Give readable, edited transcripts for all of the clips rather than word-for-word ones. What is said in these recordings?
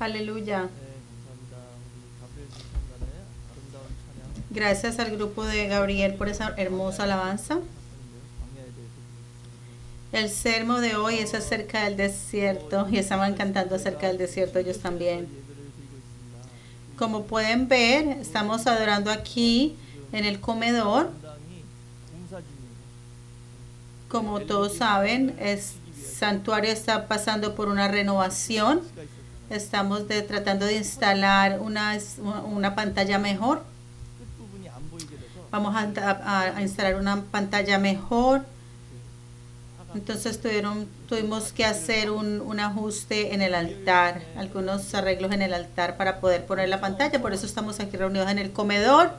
Aleluya. Gracias al grupo de Gabriel por esa hermosa alabanza. El sermón de hoy es acerca del desierto y estaban cantando acerca del desierto ellos también. Como pueden ver, estamos adorando aquí en el comedor. Como todos saben, el santuario está pasando por una renovación. Estamos tratando de instalar una pantalla mejor. Vamos a instalar una pantalla mejor. Entonces tuvimos que hacer un ajuste en el altar, algunos arreglos en el altar para poder poner la pantalla. Por eso estamos aquí reunidos en el comedor.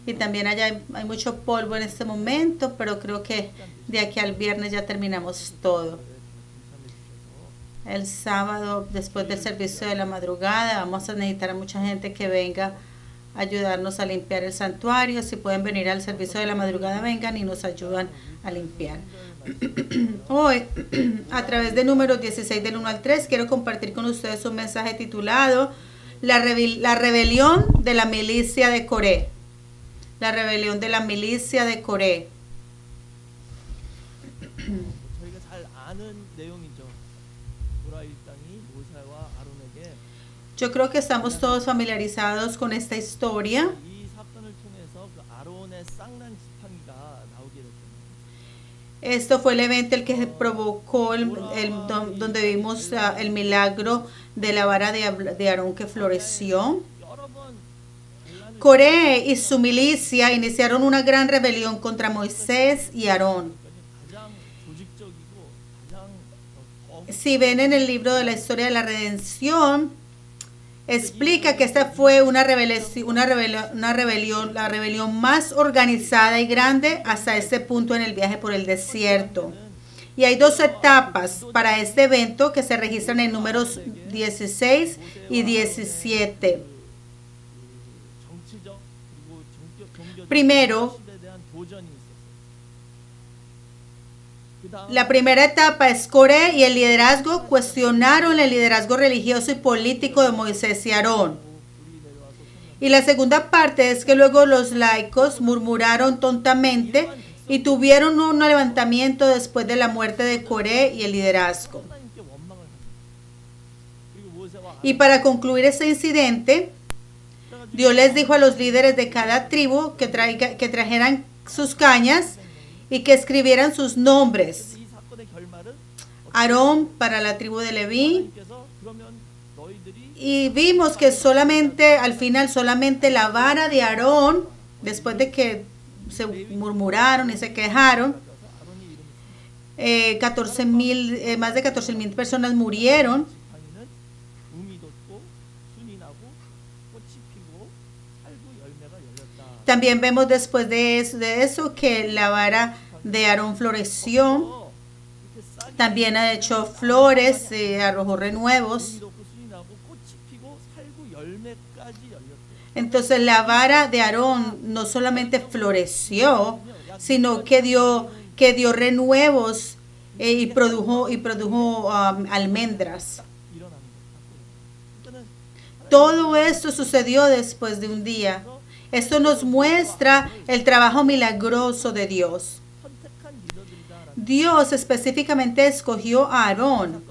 Y también allá hay mucho polvo en este momento, pero creo que de aquí al viernes ya terminamos todo. El sábado, después del servicio de la madrugada, vamos a necesitar a mucha gente que venga a ayudarnos a limpiar el santuario. Si pueden venir al servicio de la madrugada, vengan y nos ayudan a limpiar. Hoy, a través de números 16 del 1 al 3, quiero compartir con ustedes un mensaje titulado La rebelión de la milicia de Coré. La rebelión de la milicia de Coré. Yo creo que estamos todos familiarizados con esta historia. Esto fue el evento el que provocó donde vimos el milagro de la vara de Aarón que floreció. Coré y su milicia iniciaron una gran rebelión contra Moisés y Aarón. Si ven en el libro de la historia de la redención, explica que esta fue la rebelión más organizada y grande hasta este punto en el viaje por el desierto. Y hay dos etapas para este evento que se registran en números 16 y 17. Primero, la primera etapa es Coré y el liderazgo cuestionaron el liderazgo religioso y político de Moisés y Aarón. Y la segunda parte es que luego los laicos murmuraron tontamente y tuvieron un levantamiento después de la muerte de Coré y el liderazgo. Y para concluir este incidente, Dios les dijo a los líderes de cada tribu que trajeran sus cañas y que escribieran sus nombres. Aarón para la tribu de Leví. Y vimos que al final solamente la vara de Aarón, después de que se murmuraron y se quejaron, más de 14,000 personas murieron. También vemos después de eso que la vara de Aarón floreció. También ha hecho flores, arrojó renuevos. Entonces la vara de Aarón no solamente floreció, sino que dio renuevos y produjo almendras. Todo esto sucedió después de un día. Esto nos muestra el trabajo milagroso de Dios. Dios específicamente escogió a Aarón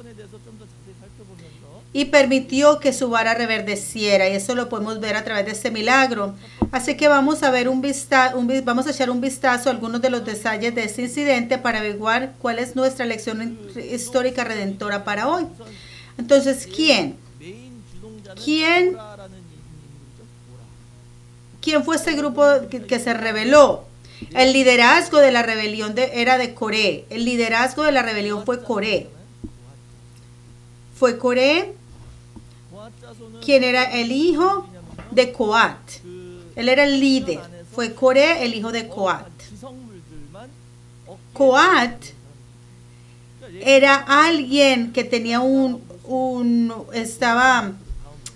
y permitió que su vara reverdeciera, y eso lo podemos ver a través de este milagro. Así que vamos a ver vamos a echar un vistazo a algunos de los detalles de este incidente para averiguar cuál es nuestra lección histórica redentora para hoy. Entonces, ¿quién fue este grupo que se rebeló? El liderazgo de la rebelión era de Coré. El liderazgo de la rebelión fue Coré. Fue Coré quien era el hijo de Coat. Él era el líder. Fue Coré el hijo de Coat. Coat era alguien que tenía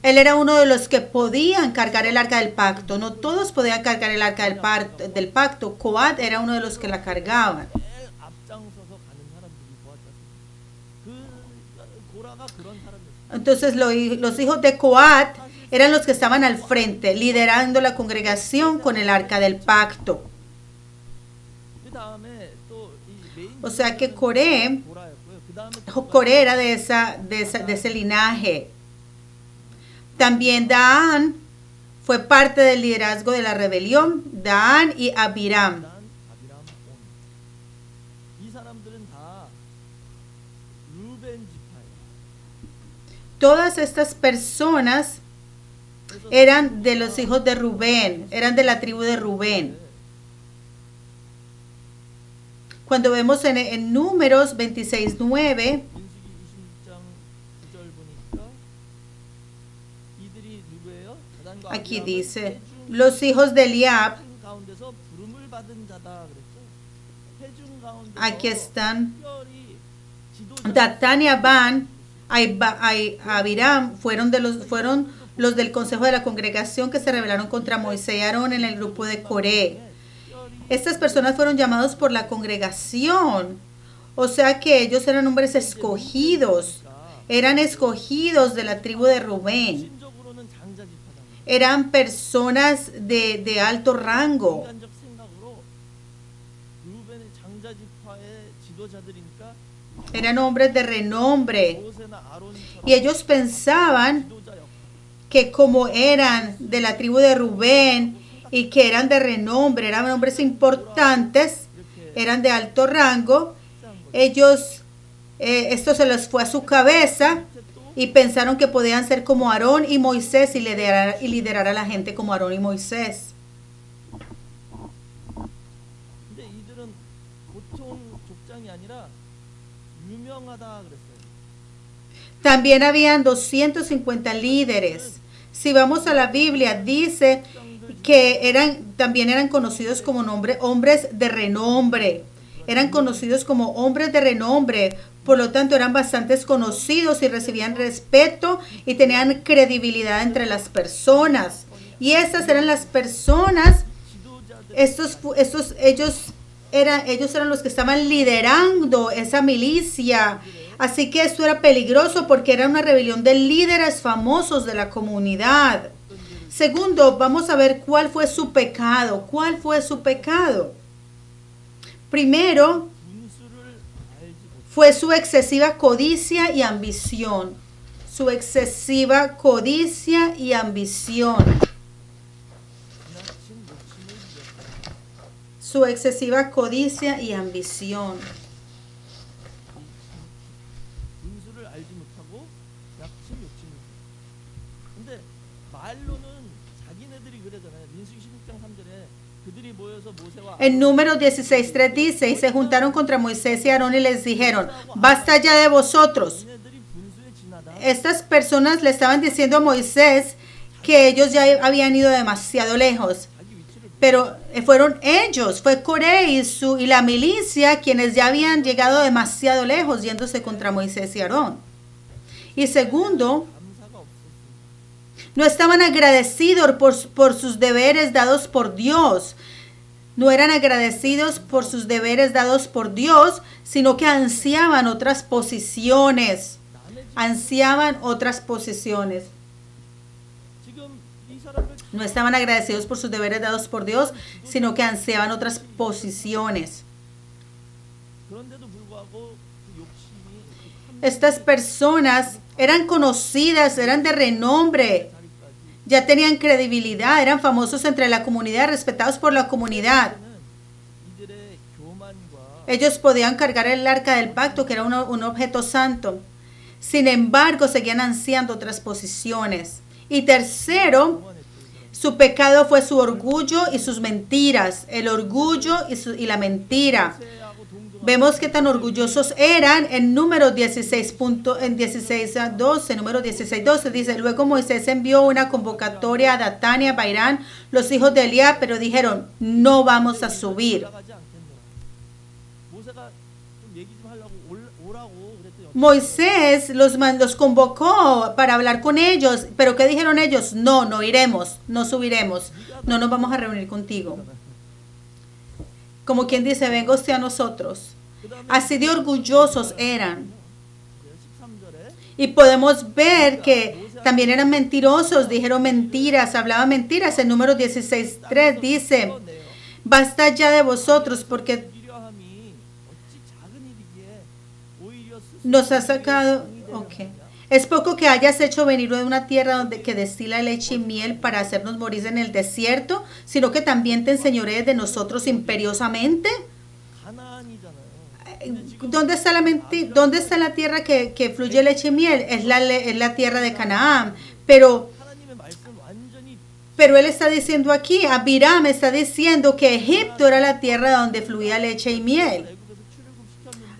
él era uno de los que podían cargar el arca del pacto. No todos podían cargar el arca del pacto. Coat era uno de los que la cargaban. Entonces los hijos de Coat eran los que estaban al frente, liderando la congregación con el arca del pacto. O sea que Coré era de ese linaje. También Daan fue parte del liderazgo de la rebelión, Daan y Abiram. Todas estas personas eran de los hijos de Rubén, eran de la tribu de Rubén. Cuando vemos en Números 26:9, aquí dice, los hijos de Eliab, aquí están, Datán y Abiram fueron los del consejo de la congregación que se rebelaron contra Moisés y Aarón en el grupo de Coré. Estas personas fueron llamados por la congregación, o sea que ellos eran hombres escogidos, eran escogidos de la tribu de Rubén, eran personas de alto rango. Eran hombres de renombre y ellos pensaban que como eran de la tribu de Rubén y que eran de renombre, eran hombres importantes, eran de alto rango, ellos, esto se les fue a su cabeza y pensaron que podían ser como Aarón y Moisés y liderar a la gente como Aarón y Moisés. También habían 250 líderes. Si vamos a la Biblia, dice que también eran conocidos como hombres de renombre. Eran conocidos como hombres de renombre. Por lo tanto, eran bastante conocidos y recibían respeto y tenían credibilidad entre las personas. Y estas eran las personas, ellos eran los que estaban liderando esa milicia. Así que esto era peligroso porque era una rebelión de líderes famosos de la comunidad. Segundo, vamos a ver cuál fue su pecado. ¿Cuál fue su pecado? Primero, fue su excesiva codicia y ambición. Su excesiva codicia y ambición. Su excesiva codicia y ambición. En Números 16:3 dice, y se juntaron contra Moisés y Aarón y les dijeron, basta ya de vosotros. Estas personas le estaban diciendo a Moisés que ellos ya habían ido demasiado lejos. Pero fueron ellos, fue Coré y la milicia quienes ya habían llegado demasiado lejos yéndose contra Moisés y Aarón. Y segundo, no estaban agradecidos por sus deberes dados por Dios. No eran agradecidos por sus deberes dados por Dios, sino que ansiaban otras posiciones. Ansiaban otras posiciones. No estaban agradecidos por sus deberes dados por Dios, sino que ansiaban otras posiciones. Estas personas eran conocidas, eran de renombre, ya tenían credibilidad, eran famosos entre la comunidad, respetados por la comunidad. Ellos podían cargar el arca del pacto, que era un objeto santo. Sin embargo, seguían ansiando otras posiciones. Y tercero, su pecado fue su orgullo y sus mentiras. El orgullo y la mentira. Vemos qué tan orgullosos eran en Números 16:12. Números 16:12 dice, luego Moisés envió una convocatoria a Datán y a Abiram, los hijos de Eliab, pero dijeron, no vamos a subir. Moisés los convocó para hablar con ellos, pero ¿qué dijeron ellos? No iremos, no subiremos, no nos vamos a reunir contigo. Como quien dice, venga usted a nosotros. Así de orgullosos eran. Y podemos ver que también eran mentirosos, dijeron mentiras, hablaban mentiras. En Números 16:3 dice, basta ya de vosotros porque nos ha sacado. Okay. Es poco que hayas hecho venir de una tierra donde que destila leche y miel para hacernos morir en el desierto, sino que también te enseñorees de nosotros imperiosamente. ¿Dónde está ¿Dónde está la tierra que fluye leche y miel? Es la tierra de Canaán. Pero él está diciendo aquí, Abiram está diciendo que Egipto era la tierra donde fluía leche y miel.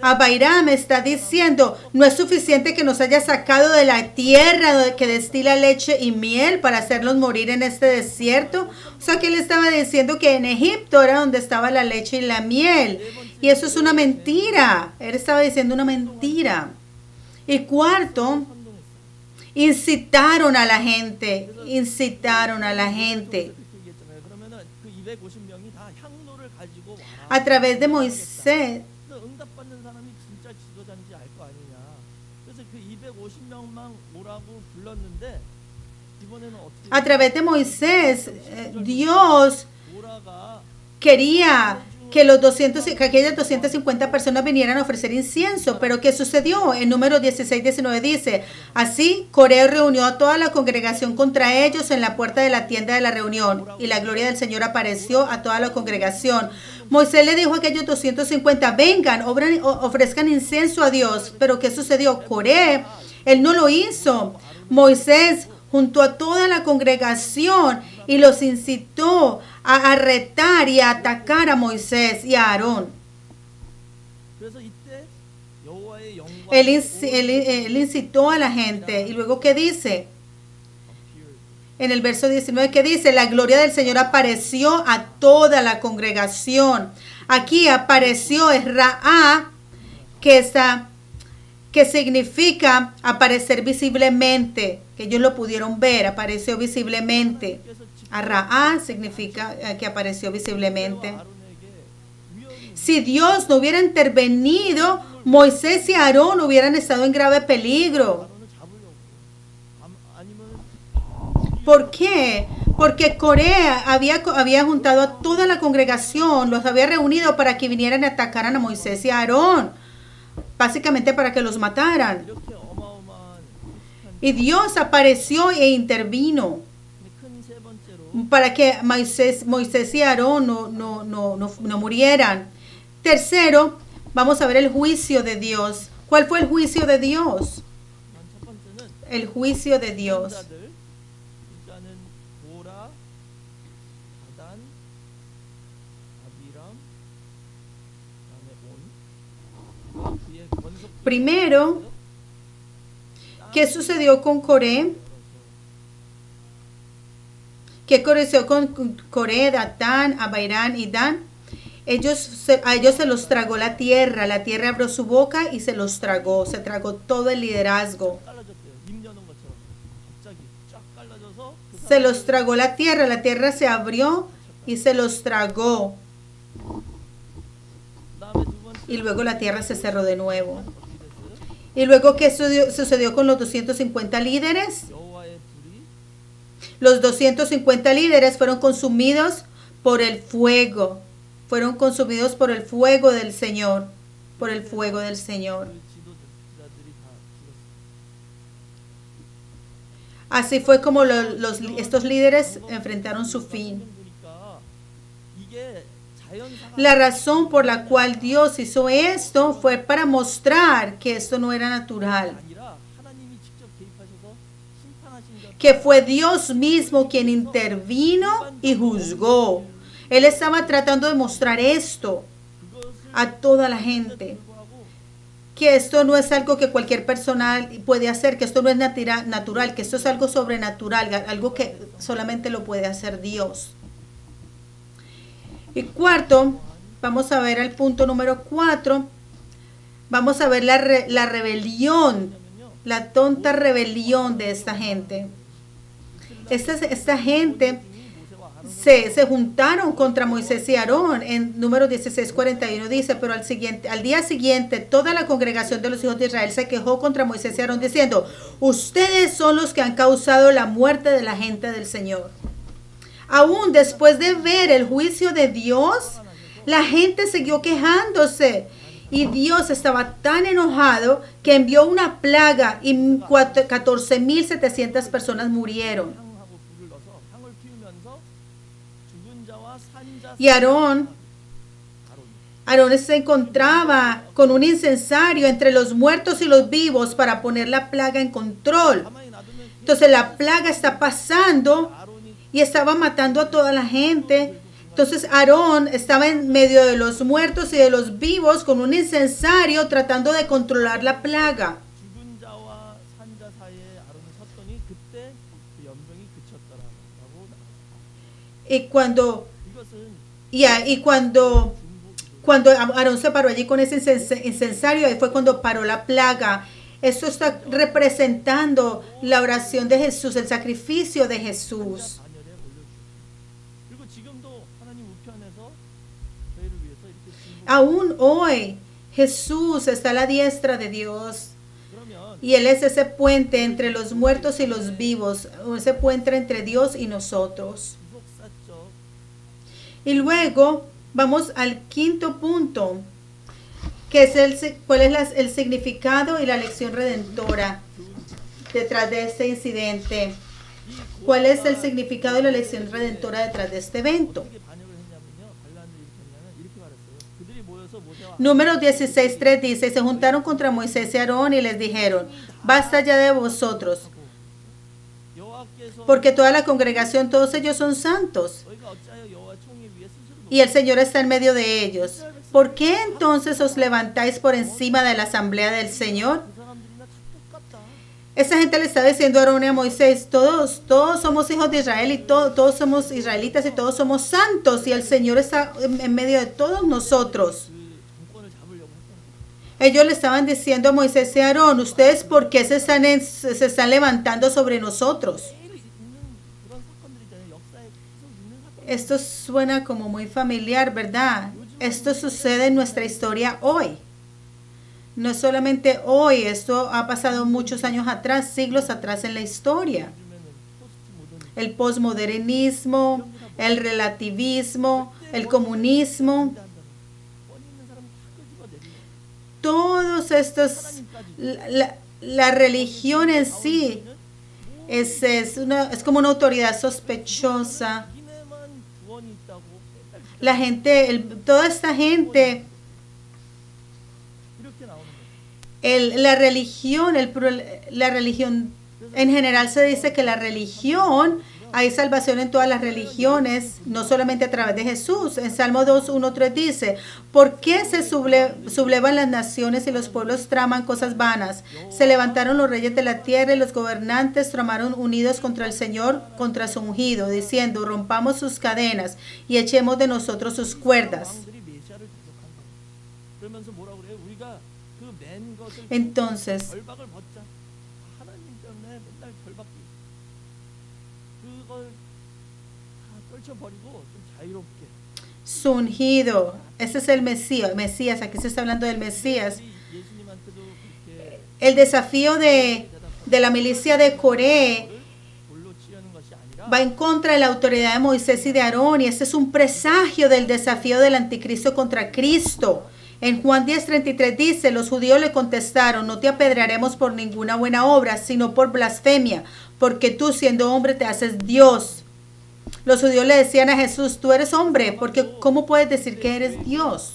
Abiram está diciendo, no es suficiente que nos haya sacado de la tierra que destila leche y miel para hacernos morir en este desierto. O sea que él estaba diciendo que en Egipto era donde estaba la leche y la miel. Y eso es una mentira. Él estaba diciendo una mentira. Y cuarto, incitaron a la gente. A través de Moisés. A través de Moisés, Dios quería que aquellas 250 personas vinieran a ofrecer incienso. Pero ¿qué sucedió? En Números 16:19 dice, así Coré reunió a toda la congregación contra ellos en la puerta de la tienda de la reunión, y la gloria del Señor apareció a toda la congregación. Moisés le dijo a aquellos 250, vengan, ofrezcan incienso a Dios. Pero ¿qué sucedió? Coré, él no lo hizo. Moisés junto a toda la congregación y los incitó a retar y a atacar a Moisés y a Aarón. Él incitó a la gente. Y luego, ¿qué dice? En el verso 19, ¿qué dice? La gloria del Señor apareció a toda la congregación. Aquí apareció es Raá, que significa aparecer visiblemente, que ellos lo pudieron ver, apareció visiblemente. Raá significa que apareció visiblemente. Si Dios no hubiera intervenido, Moisés y Aarón hubieran estado en grave peligro. ¿Por qué? Porque Corea había juntado a toda la congregación, los había reunido para que vinieran y atacaran a Moisés y a Aarón, básicamente para que los mataran. Y Dios apareció e intervino para que Moisés y Aarón no murieran. Tercero, vamos a ver el juicio de Dios. ¿Cuál fue el juicio de Dios? El juicio de Dios. Primero, ¿qué sucedió con Coré? ¿Qué sucedió con Coré, Datán, Abiram y Dan? A ellos se los tragó la tierra abrió su boca y se los tragó, se tragó todo el liderazgo. Se los tragó la tierra se abrió y se los tragó. Y luego la tierra se cerró de nuevo. Y luego, ¿qué sucedió con los 250 líderes? Los 250 líderes fueron consumidos por el fuego. Fueron consumidos por el fuego del Señor. Por el fuego del Señor. Así fue como estos líderes enfrentaron su fin. La razón por la cual Dios hizo esto fue para mostrar que esto no era natural. Que fue Dios mismo quien intervino y juzgó. Él estaba tratando de mostrar esto a toda la gente. Que esto no es algo que cualquier persona puede hacer, que esto no es natural, que esto es algo sobrenatural, algo que solamente lo puede hacer Dios. Y cuarto, vamos a ver el punto número 4. Vamos a ver la rebelión, la tonta rebelión de esta gente. Esta gente se juntaron contra Moisés y Aarón. En Números 16:41 dice, pero al día siguiente toda la congregación de los hijos de Israel se quejó contra Moisés y Aarón diciendo, ustedes son los que han causado la muerte de la gente del Señor. Aún después de ver el juicio de Dios, la gente siguió quejándose. Y Dios estaba tan enojado que envió una plaga y 14,700 personas murieron. Y Aarón se encontraba con un incensario entre los muertos y los vivos para poner la plaga en control. Entonces la plaga está pasando y estaba matando a toda la gente. Entonces Aarón estaba en medio de los muertos y de los vivos con un incensario tratando de controlar la plaga. Cuando Aarón se paró allí con ese incensario, ahí fue cuando paró la plaga. Esto está representando la oración de Jesús, el sacrificio de Jesús. Aún hoy Jesús está a la diestra de Dios y Él es ese puente entre los muertos y los vivos, ese puente entre Dios y nosotros. Y luego vamos al quinto punto, que es cuál es el significado y la lección redentora detrás de este incidente. ¿Cuál es el significado y la lección redentora detrás de este evento? Números 16:3 dice, se juntaron contra Moisés y Aarón y les dijeron, basta ya de vosotros, porque toda la congregación, todos ellos son santos, y el Señor está en medio de ellos. ¿Por qué entonces os levantáis por encima de la asamblea del Señor? Esa gente le está diciendo a Aarón y a Moisés, todos somos hijos de Israel y todos somos israelitas y todos somos santos, y el Señor está en medio de todos nosotros. Ellos le estaban diciendo a Moisés y a Aarón, ¿ustedes por qué se están levantando sobre nosotros? Esto suena como muy familiar, ¿verdad? Esto sucede en nuestra historia hoy. No es solamente hoy, esto ha pasado muchos años atrás, siglos atrás en la historia. El posmodernismo, el relativismo, el comunismo, todos estos, la religión en sí es como una autoridad sospechosa. La gente, toda esta gente, la religión en general se dice que la religión, hay salvación en todas las religiones, no solamente a través de Jesús. En Salmo 2:1-3 dice, ¿por qué se sublevan las naciones y los pueblos traman cosas vanas? Se levantaron los reyes de la tierra y los gobernantes tramaron unidos contra el Señor, contra su ungido, diciendo, rompamos sus cadenas y echemos de nosotros sus cuerdas. Entonces, su ungido, ese es el Mesías, aquí se está hablando del Mesías. El desafío de la milicia de Coré va en contra de la autoridad de Moisés y de Aarón, y este es un presagio del desafío del anticristo contra Cristo. En Juan 10:33 dice, los judíos le contestaron, no te apedrearemos por ninguna buena obra, sino por blasfemia, porque tú siendo hombre te haces Dios. Los judíos le decían a Jesús, tú eres hombre, porque ¿cómo puedes decir que eres Dios?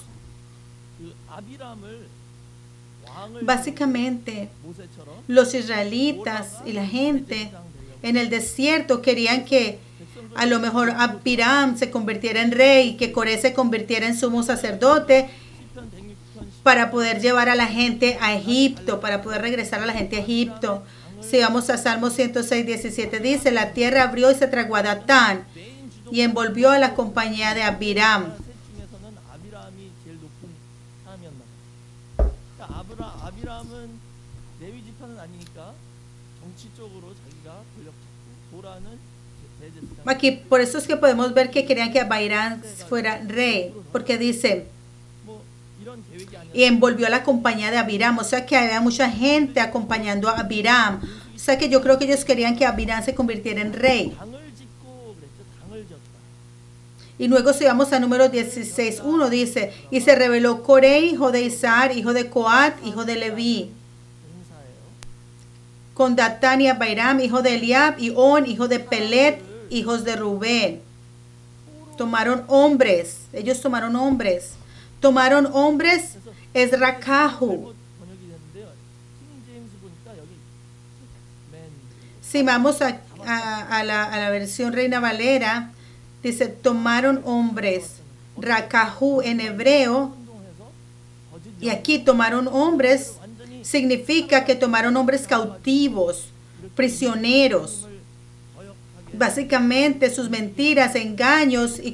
Básicamente, los israelitas y la gente en el desierto querían que a lo mejor Abiram se convirtiera en rey, que Coré se convirtiera en sumo sacerdote, para poder llevar a la gente a Egipto, para poder regresar a la gente a Egipto. Si vamos a Salmo 106:17 dice, la tierra abrió y se tragó a Datán y envolvió a la compañía de Abiram. Aquí, por eso es que podemos ver que querían que Abiram fuera rey, porque dice, y envolvió a la compañía de Abiram, o sea que había mucha gente acompañando a Abiram, o sea que yo creo que ellos querían que Abiram se convirtiera en rey. Y luego si vamos a número 16:1 dice, y se rebeló Coré, hijo de Isar, hijo de Coat, hijo de Leví, con Datán y Abiram, hijo de Eliab, y On, hijo de Pelet, hijos de Rubén. Tomaron hombres, ellos tomaron hombres es Rakahu. Si vamos a la versión Reina Valera, dice, tomaron hombres, Rakahu en hebreo, y aquí tomaron hombres, significa que tomaron hombres cautivos, prisioneros. Básicamente sus mentiras, engaños y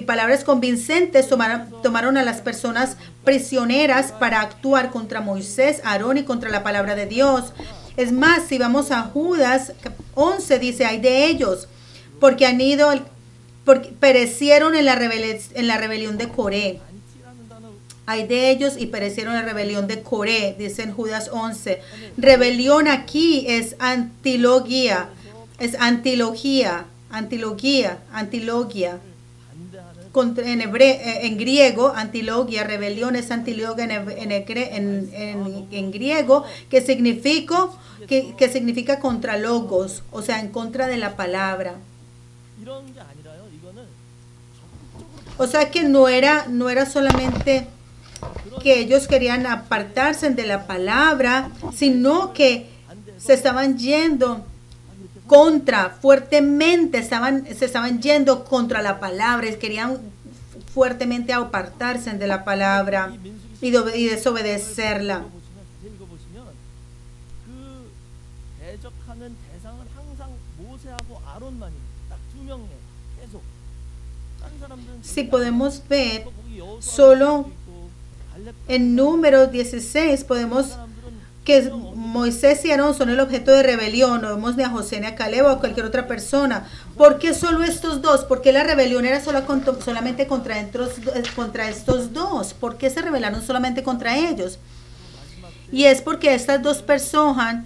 palabras convincentes tomaron a las personas prisioneras para actuar contra Moisés, Aarón y contra la palabra de Dios. Es más, si vamos a Judas 11 dice, hay de ellos, porque perecieron en la rebelión de Coré. Hay de ellos y perecieron en la rebelión de Coré, dice en Judas 11. Rebelión aquí es antilogia. Es antilogia. En griego, antilogia, rebelión es antilogia en griego, que significa contra logos, o sea, en contra de la palabra. O sea que no era solamente que ellos querían apartarse de la palabra, sino que se estaban yendo fuertemente se estaban yendo contra la palabra y querían fuertemente apartarse de la palabra y desobedecerla. Si podemos ver, solo en número 16 podemos que Moisés y Aarón son el objeto de rebelión. No vemos ni a José ni a Caleb o a cualquier otra persona. ¿Por qué solo estos dos? ¿Por qué la rebelión era solamente contra estos dos? ¿Por qué se rebelaron solamente contra ellos? Y es porque estas dos personas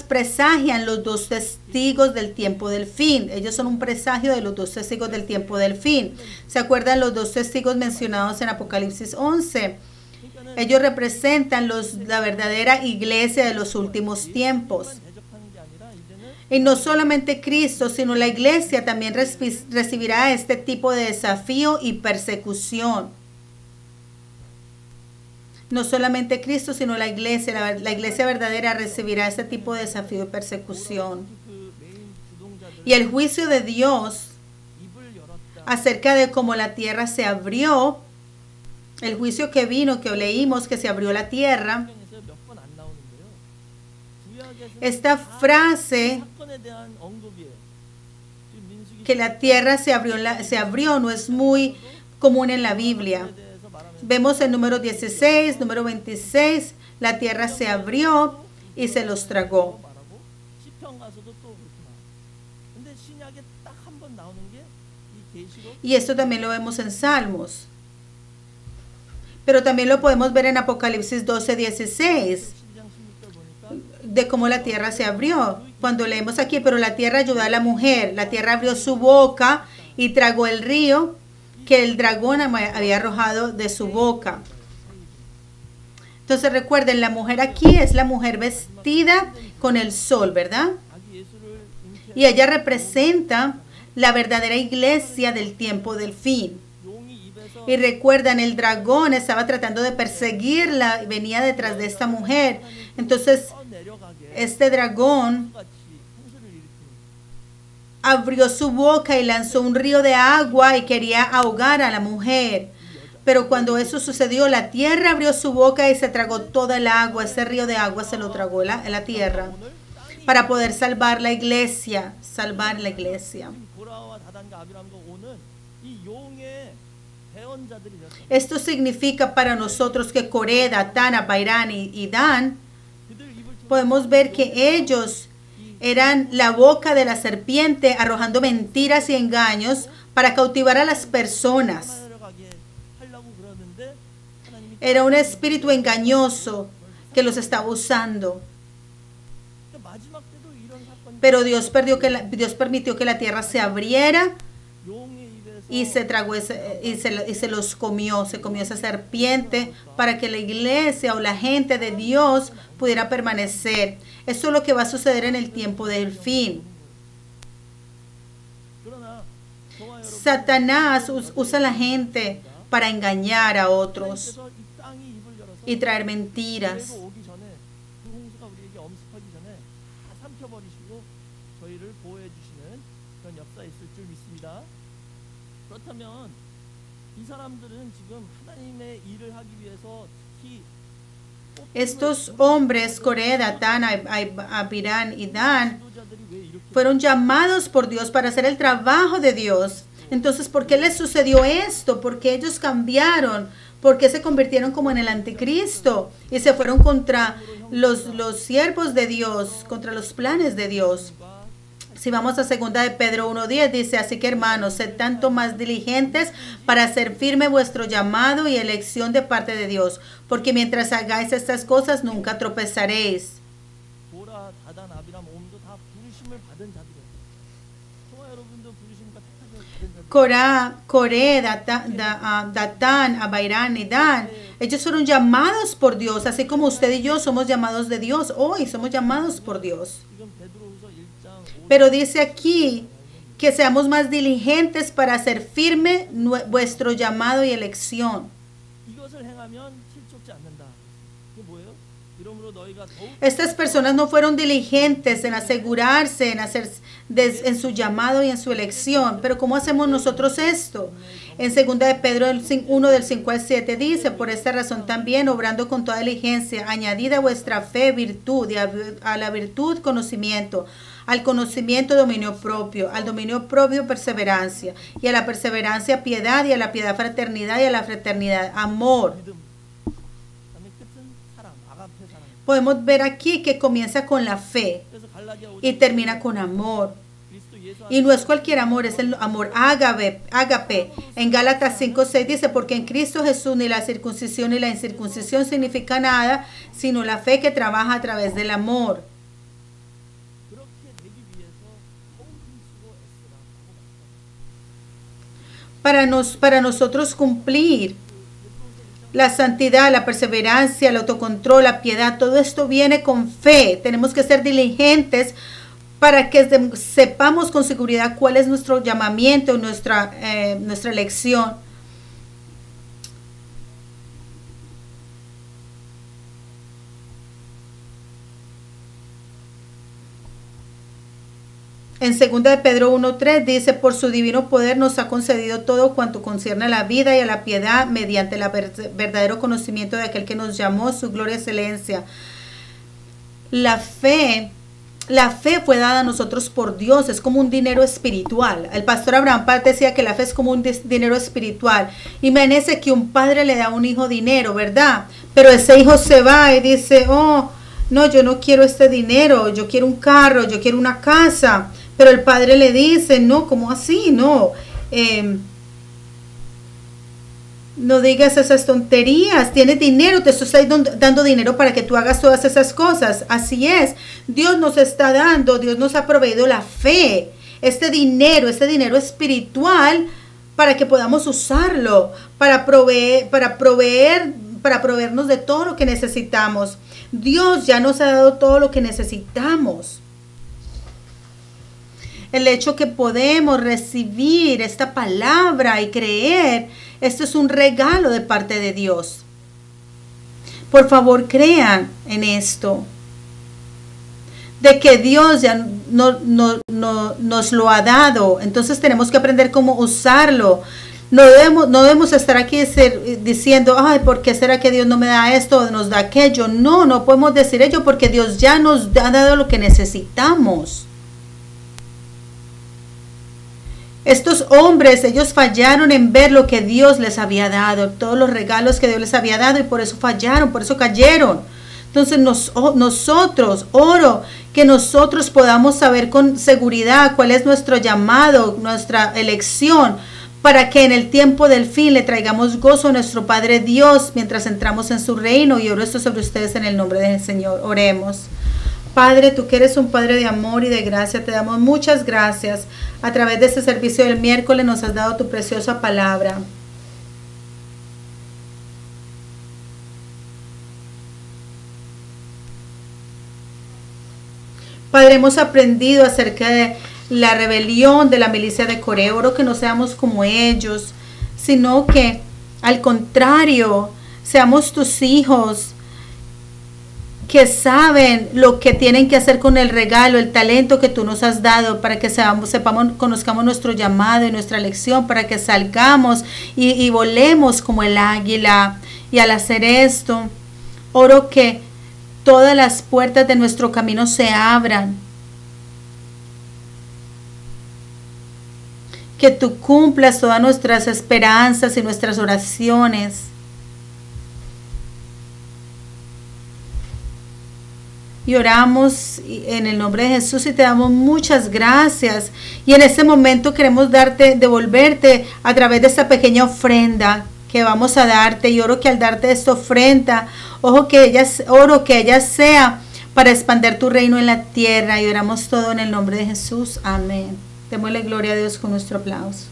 presagian los dos testigos del tiempo del fin. Ellos son un presagio de los dos testigos del tiempo del fin. ¿Se acuerdan los dos testigos mencionados en Apocalipsis 11? Ellos representan la verdadera iglesia de los últimos tiempos. Y no solamente Cristo, sino la iglesia también recibirá este tipo de desafío y persecución. No solamente Cristo, sino la iglesia verdadera recibirá este tipo de desafío y persecución. Y el juicio de Dios acerca de cómo la tierra se abrió, el juicio que vino, que leímos, que se abrió la tierra. Esta frase, que la tierra se abrió, no es muy común en la Biblia. Vemos el número 16, número 26, la tierra se abrió y se los tragó. Y esto también lo vemos en Salmos. Pero también lo podemos ver en Apocalipsis 12:16, de cómo la tierra se abrió. Cuando leemos aquí, pero la tierra ayudó a la mujer, la tierra abrió su boca y tragó el río que el dragón había arrojado de su boca. Entonces recuerden, la mujer aquí es la mujer vestida con el sol, ¿verdad? Y ella representa la verdadera iglesia del tiempo del fin. Y recuerdan, el dragón estaba tratando de perseguirla y venía detrás de esta mujer. Entonces, este dragón abrió su boca y lanzó un río de agua y quería ahogar a la mujer. Pero cuando eso sucedió, la tierra abrió su boca y se tragó toda el agua. Ese río de agua se lo tragó la tierra para poder salvar la iglesia. Salvar la iglesia. Esto significa para nosotros que Coré, Datán, Abiram y Dan, podemos ver que ellos eran la boca de la serpiente arrojando mentiras y engaños para cautivar a las personas. Era un espíritu engañoso que los estaba usando. Pero Dios permitió que la tierra se abriera y se tragó y se los comió. Se comió esa serpiente para que la iglesia o la gente de Dios pudiera permanecer. Eso es lo que va a suceder en el tiempo del fin. Satanás usa a la gente para engañar a otros y traer mentiras. Estos hombres, Coré, Datán, Abirán y Dan, fueron llamados por Dios para hacer el trabajo de Dios. Entonces, ¿por qué les sucedió esto? ¿Por qué ellos cambiaron? ¿Por qué se convirtieron como en el anticristo? Y se fueron contra los siervos de Dios, contra los planes de Dios. Si vamos a 2 de Pedro 1:10, dice, así que hermanos, sed tanto más diligentes para hacer firme vuestro llamado y elección de parte de Dios, porque mientras hagáis estas cosas nunca tropezaréis. Coré, Datán, Abirán y Dan, ellos fueron llamados por Dios, así como usted y yo somos llamados de Dios. Hoy somos llamados por Dios. Pero dice aquí que seamos más diligentes para hacer firme vuestro llamado y elección. Estas personas no fueron diligentes en asegurarse, en su llamado y en su elección. Pero ¿cómo hacemos nosotros esto? En 2 de Pedro 1 del 5 al 7 dice, por esta razón también, obrando con toda diligencia, añadid a vuestra fe virtud, y a la virtud conocimiento, al conocimiento dominio propio, al dominio propio perseverancia, y a la perseverancia piedad, y a la piedad fraternidad, y a la fraternidad amor. Podemos ver aquí que comienza con la fe y termina con amor. Y no es cualquier amor, es el amor ágape. En Gálatas 5:6 dice, porque en Cristo Jesús ni la circuncisión ni la incircuncisión significa nada, sino la fe que trabaja a través del amor. Para nosotros cumplir la santidad, la perseverancia, el autocontrol, la piedad, todo esto viene con fe. Tenemos que ser diligentes para que sepamos con seguridad cuál es nuestro llamamiento, nuestra elección. En 2 de Pedro 1:3 dice, por su divino poder nos ha concedido todo cuanto concierne a la vida y a la piedad mediante el verdadero conocimiento de aquel que nos llamó, su gloria y excelencia. La fe fue dada a nosotros por Dios, es como un dinero espiritual. El pastor Abraham Paz decía que la fe es como un dinero espiritual. Imagínense que un padre le da a un hijo dinero, ¿verdad? Pero ese hijo se va y dice, oh, no, yo no quiero este dinero, yo quiero un carro, yo quiero una casa. Pero el padre le dice, no, ¿cómo así? No, no digas esas tonterías, tienes dinero, te estoy dando dinero para que tú hagas todas esas cosas. Así es, Dios nos está dando, Dios nos ha proveído la fe, este dinero espiritual para que podamos usarlo, para proveernos de todo lo que necesitamos. Dios ya nos ha dado todo lo que necesitamos. El hecho que podemos recibir esta palabra y creer, esto es un regalo de parte de Dios. Por favor, crean en esto, de que Dios ya nos lo ha dado. Entonces tenemos que aprender cómo usarlo. No debemos estar aquí diciendo, ay, ¿por qué será que Dios no me da esto o nos da aquello? No podemos decir ello porque Dios ya nos ha dado lo que necesitamos. Estos hombres, ellos fallaron en ver lo que Dios les había dado, todos los regalos que Dios les había dado, y por eso fallaron, por eso cayeron. Entonces nosotros, oro que nosotros podamos saber con seguridad cuál es nuestro llamado, nuestra elección, para que en el tiempo del fin le traigamos gozo a nuestro Padre Dios mientras entramos en su reino. Y oro esto sobre ustedes en el nombre del Señor. Oremos. Padre, tú que eres un Padre de amor y de gracia, te damos muchas gracias. A través de este servicio del miércoles nos has dado tu preciosa palabra. Padre, hemos aprendido acerca de la rebelión de la milicia de Coré. Oro que no seamos como ellos, sino que al contrario, seamos tus hijos que saben lo que tienen que hacer con el regalo, el talento que tú nos has dado, para que conozcamos nuestro llamado y nuestra elección, para que salgamos y volemos como el águila. Y al hacer esto, oro que todas las puertas de nuestro camino se abran. Que tú cumplas todas nuestras esperanzas y nuestras oraciones. Y oramos en el nombre de Jesús y te damos muchas gracias. Y en este momento queremos devolverte a través de esta pequeña ofrenda que vamos a darte. Y oro que al darte esta ofrenda, oro que ella sea para expandir tu reino en la tierra. Y oramos todo en el nombre de Jesús. Amén. Démosle gloria a Dios con nuestro aplauso.